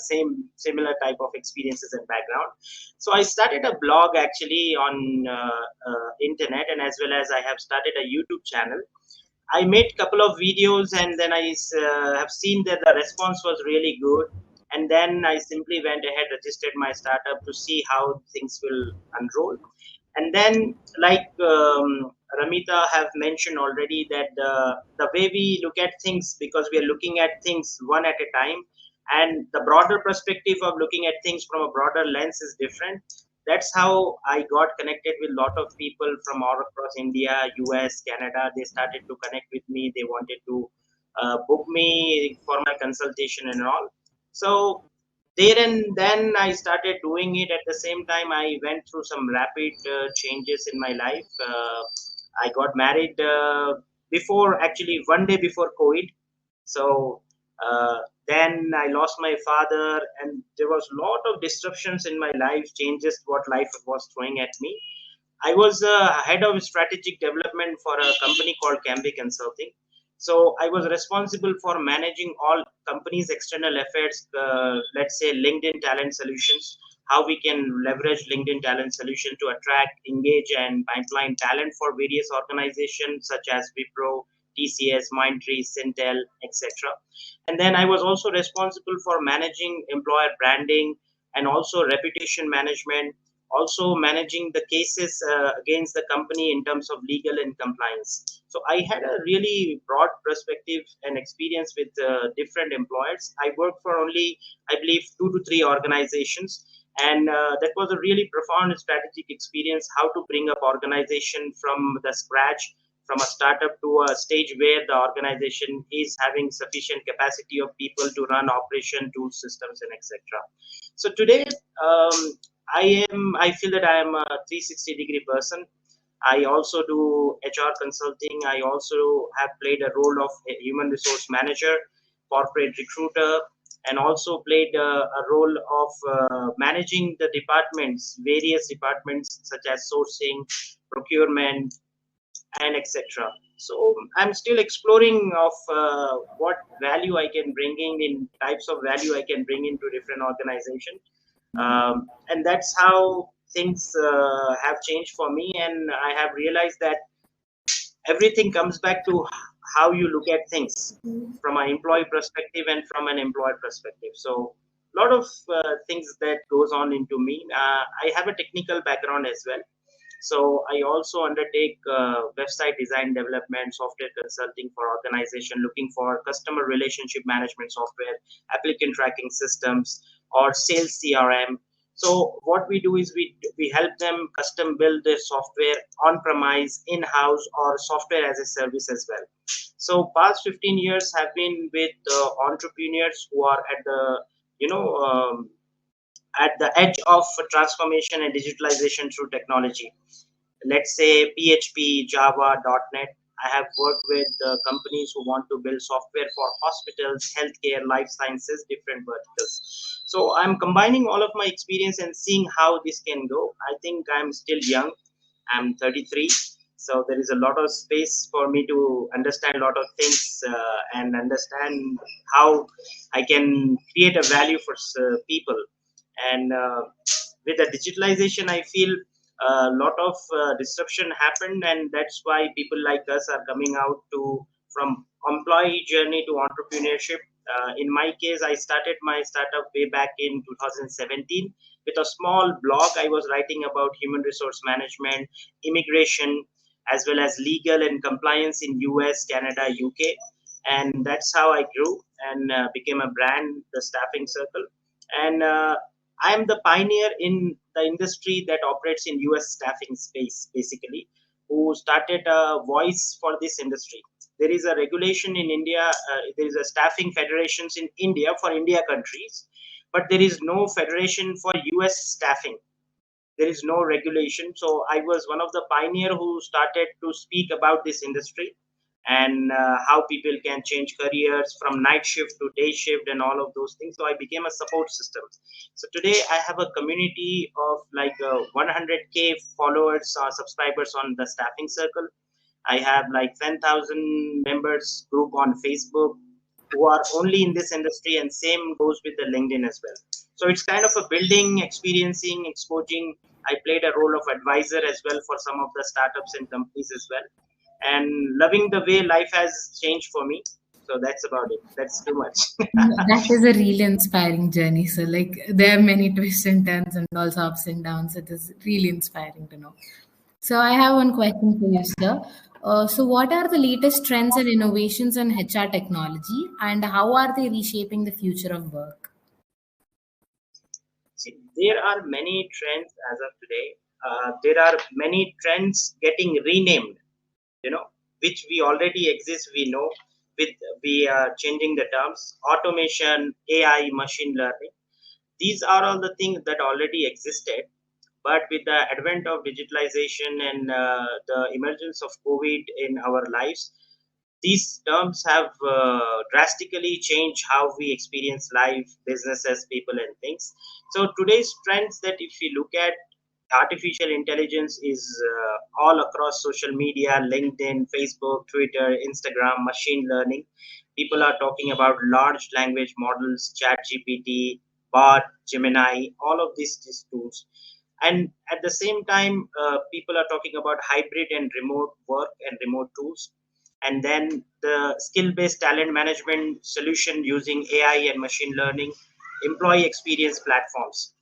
similar type of experiences and background. So I started a blog actually on internet, and as well as I have started a YouTube channel. I made a couple of videos, and then I have seen that the response was really good. And then I simply went ahead, registered my startup to see how things will unroll. And then, like Ramitha have mentioned already, that the way we look at things, because we are looking at things one at a time, and the broader perspective of looking at things from a broader lens is different. That's how I got connected with a lot of people from all across India, US, Canada. They started to connect with me. They wanted to book me for my consultation and all. So there and then I started doing it. At the same time, I went through some rapid changes in my life. I got married before, actually, one day before COVID. So then I lost my father, and there was a lot of disruptions in my life, changes what life was throwing at me. I was head of strategic development for a company called Cambly Consulting. So I was responsible for managing all companies' external affairs, let's say LinkedIn talent solutions, how we can leverage LinkedIn talent solution to attract, engage, and pipeline talent for various organizations such as Wipro, TCS, Mindtree, Syntel, etc. And then I was also responsible for managing employer branding and also reputation management, also managing the cases against the company in terms of legal and compliance. So I had a really broad perspective and experience with different employers. I worked for only, I believe, 2 to 3 organizations, and that was a really profound strategic experience, how to bring up organization from the scratch, from a startup to a stage where the organization is having sufficient capacity of people to run operation, tools, systems, and etc. So today, I feel that I am a 360-degree person. I also do HR consulting. I also have played a role of a human resource manager, corporate recruiter, and also played a role of managing the departments, various departments such as sourcing, procurement, and etc. So I'm still exploring of what value I can bring in types of value I can bring into different organizations, and that's how things have changed for me. And I have realized that everything comes back to how you look at things from an employee perspective and from an employer perspective. So a lot of things that goes on into me. I have a technical background as well, so I also undertake website design development, software consulting for organization looking for customer relationship management software, applicant tracking systems, or sales CRM. So what we do is we help them custom build their software on premise, in house, or software as a service as well. So past 15 years have been with entrepreneurs who are at the at the edge of transformation and digitalization through technology. Let's say PHP, Java, .NET. I have worked with companies who want to build software for hospitals, healthcare, life sciences, different verticals. So I'm combining all of my experience and seeing how this can go. I think I'm still young. I'm 33. So there is a lot of space for me to understand a lot of things and understand how I can create a value for people. And with the digitalization, I feel a lot of disruption happened, and that's why people like us are coming out to from employee journey to entrepreneurship. In my case, I started my startup way back in 2017 with a small blog. I was writing about human resource management, immigration, as well as legal and compliance in US, Canada, UK, and that's how I grew and became a brand, the Staffing Circle. And I am the pioneer in the industry that operates in US staffing space, basically, who started a voice for this industry. There is a regulation in India, there is a staffing federations in India for India countries, but there is no federation for US staffing. There is no regulation. So I was one of the pioneer who started to speak about this industry and how people can change careers from night shift to day shift and all of those things. So I became a support system. So today I have a community of like 100K followers or subscribers on the Staffing Circle. I have like 10,000 members group on Facebook who are only in this industry, and same goes with the LinkedIn as well. So it's kind of a building, experiencing, exposing. I played a role of advisor as well for some of the startups and companies as well, and loving the way life has changed for me. So that's about it. That's too much. That is a really inspiring journey. So, like, there are many twists and turns and also ups and downs. It is really inspiring to know. So, I have one question for you, sir. So, what are the latest trends and innovations in HR technology, and how are they reshaping the future of work? See, there are many trends as of today. There are many trends getting renamed, which we already exist, we know, with we are changing the terms, automation, AI, machine learning. These are all the things that already existed, but with the advent of digitalization and the emergence of COVID in our lives, these terms have drastically changed how we experience life, businesses, people, and things. So today's trends that if we look at, artificial intelligence is all across social media, LinkedIn, Facebook, Twitter, Instagram, machine learning. People are talking about large language models, chat GPT, bot, Gemini, all of these tools. And at the same time, people are talking about hybrid and remote work and remote tools. And then the skill-based talent management solution using AI and machine learning, employee experience platforms.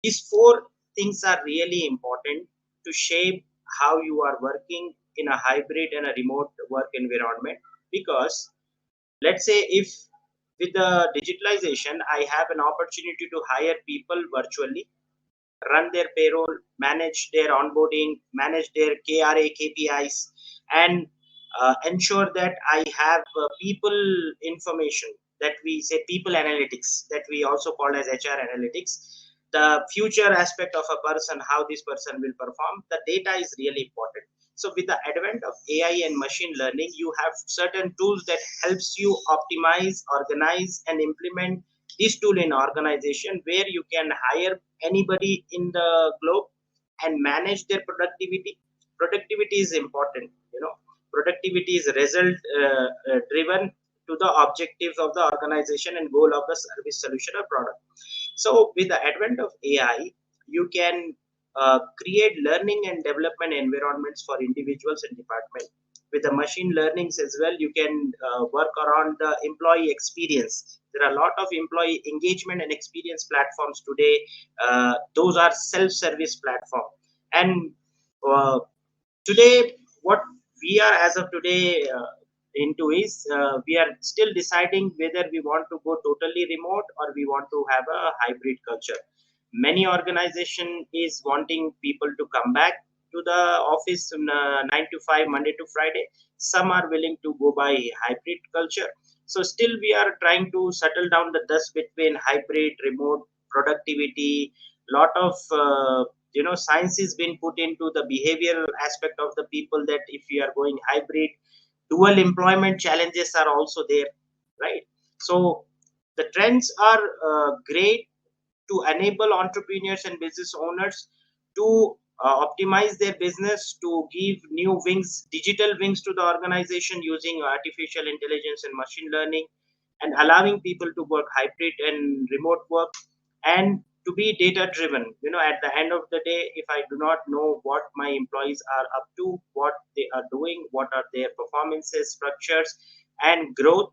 These four things are really important to shape how you are working in a hybrid and a remote work environment. Because let's say if with the digitalization, I have an opportunity to hire people virtually, run their payroll, manage their onboarding, manage their KRA, KPIs, and ensure that I have people information, that we say people analytics, that we also call as HR analytics. The future aspect of a person, how this person will perform, the data is really important. So with the advent of AI and machine learning, you have certain tools that helps you optimize, organize, and implement this tool in organization, where you can hire anybody in the globe and manage their productivity. Productivity is important, productivity is result driven to the objectives of the organization and goal of the service, solution, or product. So with the advent of AI, you can create learning and development environments for individuals and department. With the machine learnings as well, you can work around the employee experience. There are a lot of employee engagement and experience platforms today. Those are self-service platform. And uh, today, what we are as of today into is, we are still deciding whether we want to go totally remote or we want to have a hybrid culture. Many organization is wanting people to come back to the office in 9 to 5, Monday to Friday. Some are willing to go by hybrid culture. So still we are trying to settle down the dust between hybrid, remote, productivity. Lot of science is being put into the behavioral aspect of the people, that if you are going hybrid, dual employment challenges are also there, right? So the trends are great to enable entrepreneurs and business owners to optimize their business, to give new wings, digital wings to the organization using artificial intelligence and machine learning, and allowing people to work hybrid and remote work, and to be data driven. At the end of the day, if I do not know what my employees are up to, what they are doing, what are their performances, structures, and growth,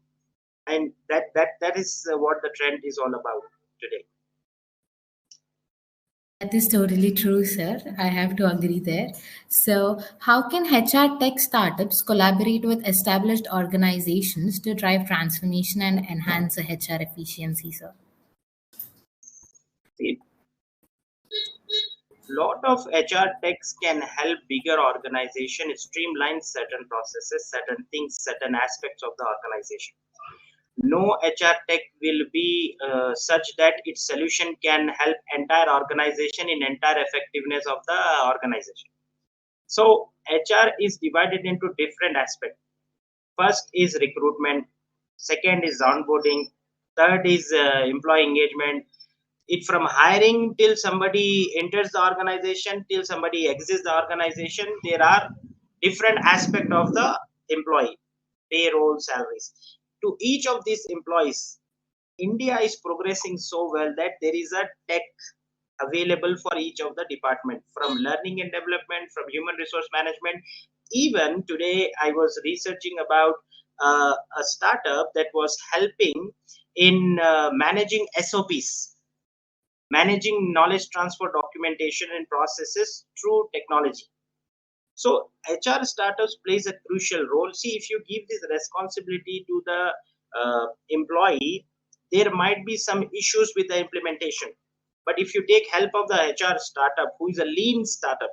and that is what the trend is all about today. That is totally true, sir. I have to agree there. So, how can HR tech startups collaborate with established organizations to drive transformation and enhance the HR efficiency, sir? See, lot of HR techs can help bigger organization streamline certain processes, certain things, certain aspects of the organization. No HR tech will be such that its solution can help entire organization in entire effectiveness of the organization. So HR is divided into different aspects. First is recruitment, second is onboarding, third is employee engagement. It from hiring till somebody enters the organization till somebody exits the organization, there are different aspect of the employee, payroll, salaries. To each of these employees, India is progressing so well that there is a tech available for each of the department, from learning and development, from human resource management. Even today I was researching about a startup that was helping in managing SOPs, managing knowledge transfer, documentation, and processes through technology. So HR startups plays a crucial role. See, if you give this responsibility to the employee, there might be some issues with the implementation. But if you take help of the HR startup, who is a lean startup,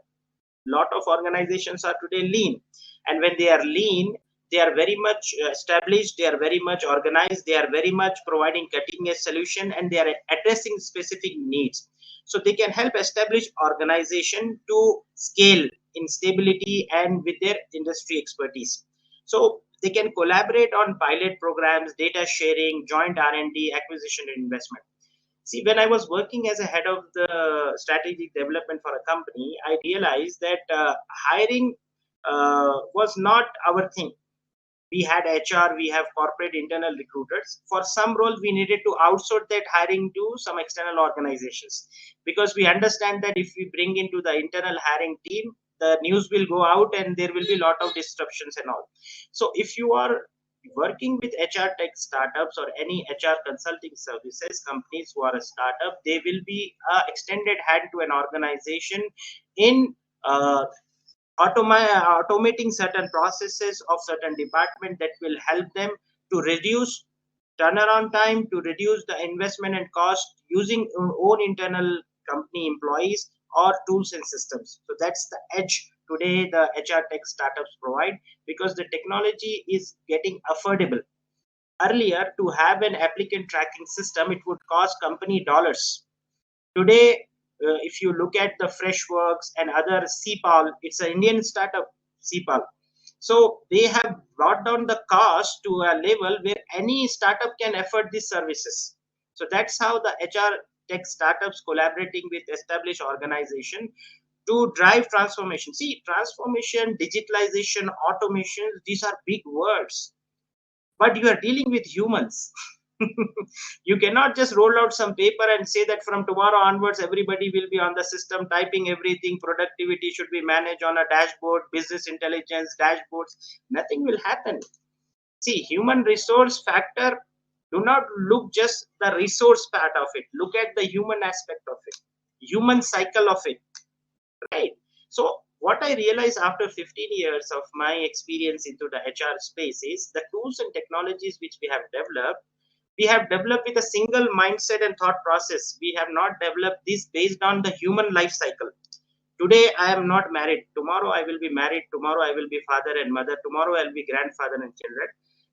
lot of organizations are today lean, and when they are lean, they are very much established, they are very much organized, they are very much providing cutting edge solution, and they are addressing specific needs. So they can help establish organization to scale in stability and with their industry expertise. So They can collaborate on pilot programs, data sharing, joint R&D, acquisition, and investment. See, when I was working as a head of the strategic development for a company, I realized that hiring was not our thing. We had HR, we have corporate internal recruiters. For some roles, we needed to outsource that hiring to some external organizations, because we understand that if we bring into the internal hiring team, the news will go out and there will be a lot of disruptions and all. So if you are working with HR tech startups or any HR consulting services companies who are a startup, they will be an extended hand to an organization in automating certain processes of certain department that will help them to reduce turnaround time, to reduce the investment and cost using own internal company employees or tools and systems. So that's the edge today the HR tech startups provide, because the technology is getting affordable. Earlier, to have an applicant tracking system, it would cost company dollars. Today, if you look at the Freshworks and other CPAL, it's an Indian startup, CPAL. So they have brought down the cost to a level where any startup can afford these services. So that's how the HR tech startups collaborating with established organization to drive transformation. See, transformation, digitalization, automation, these are big words, but you are dealing with humans. You cannot just roll out some paper and say that from tomorrow onwards everybody will be on the system typing everything, productivity should be managed on a dashboard, business intelligence dashboards. Nothing will happen. See, human resource factor, do not look just the resource part of it, look at the human aspect of it, human cycle of it, right? So what I realized after 15 years of my experience into the HR space is the tools and technologies which we have developed with a single mindset and thought process. We have not developed this based on the human life cycle. Today, I am not married. Tomorrow, I will be married. Tomorrow, I will be father and mother. Tomorrow, I'll be grandfather and children.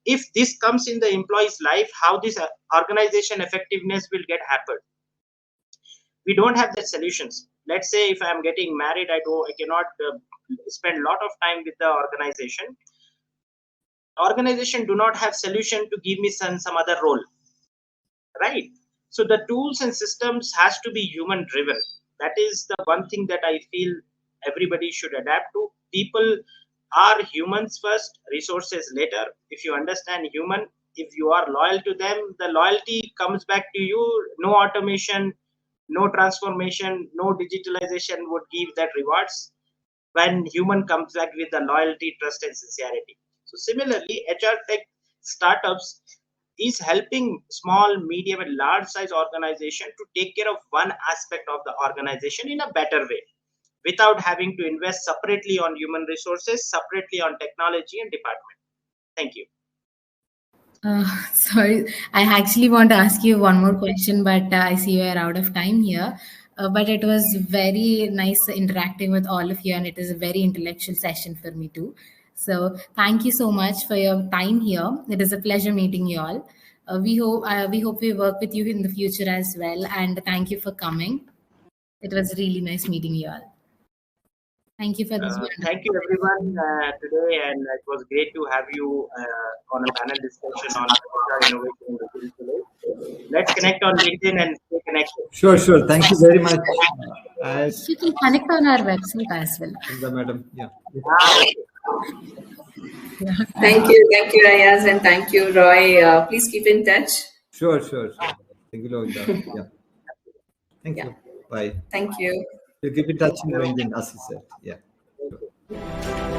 If this comes in the employee's life, how this organization effectiveness will get hampered? We don't have the solutions. Let's say if I'm getting married, I cannot spend a lot of time with the organization. Organization do not have solution to give me some other role, right? So the tools and systems has to be human driven. That is the one thing that I feel everybody should adapt to. People are humans first, resources later. If you understand human, if you are loyal to them, the loyalty comes back to you. No automation, no transformation, no digitalization would give that rewards when human comes back with the loyalty, trust, and sincerity. So similarly, HR tech startups is helping small, medium, and large size organization to take care of one aspect of the organization in a better way, without having to invest separately on human resources, separately on technology and department. Thank you. Sorry, I actually want to ask you one more question, but I see you are out of time here. But it was very nice interacting with all of you, and it is a very intellectual session for me too. So thank you so much for your time here. It is a pleasure meeting you all. We hope we work with you in the future as well. And thank you for coming. It was really nice meeting you all. Thank you for this. Thank you everyone today, and it was great to have you on a panel discussion on innovation in today. Let's connect on LinkedIn and stay connected. Sure. Thank you very much. You can connect on our website as well. Madam, yeah. Thank you, Aiyaz, and thank you, Roy. Please keep in touch. Sure. Thank you, Loita. Yeah. Thank you. Bye. Thank you. You keep in touch in LinkedIn, as you said. Yeah. Sure.